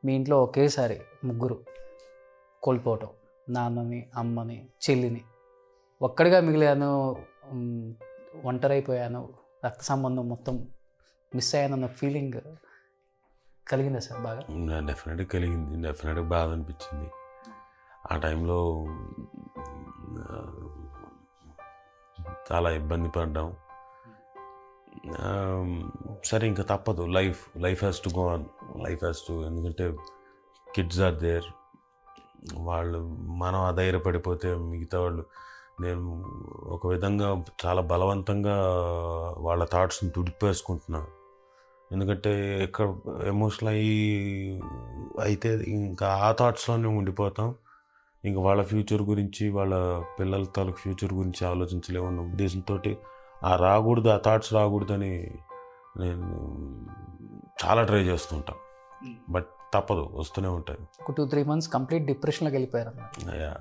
మీ ఇంట్లో ఒకేసారి ముగ్గురు కోల్పోవటం, నాన్నని, అమ్మని, చెల్లిని, ఒక్కడిగా మిగిలాను, ఉమ్, ఒంటరైపోయాను, రక్త సంబంధం మొత్తం మిస్ అయ్యానన్న ఫీలింగ్ కలిగిందా సార్ బాగా? డెఫినెట్గా కలిగింది, డెఫినెట్గా బాధ అనిపించింది ఆ టైంలో. చాలా ఇబ్బంది పడ్డాం. సరే ఇంకా తప్పదు, life has to go on, life has to, ఎందుకంటే కిడ్స్ ఆర్ దేర్. వాళ్ళు మనం అధైర్యపడిపోతే మిగతా వాళ్ళు, నేను ఒక విధంగా చాలా బలవంతంగా వాళ్ళ థాట్స్ని తుడిపేసుకుంటున్నాను. ఎందుకంటే ఎక్కడ ఎమోషనల్ అయితే ఇంకా ఆ థాట్స్లోనే ఉండిపోతాం. ఇంకా వాళ్ళ ఫ్యూచర్ గురించి, వాళ్ళ పిల్లల తాలూకు ఫ్యూచర్ గురించి ఆలోచించలేమన్న ఉద్దేశంతో ఆ థాట్స్ రాకూడదని నేను చాలా ట్రై చేస్తుంటాను. బట్ తప్పదు, వస్తూనే ఉంటాయి. ఒక 2-3 months కంప్లీట్ డిప్రెషన్లోకి వెళ్ళిపోయారు అన్నమాట. యా.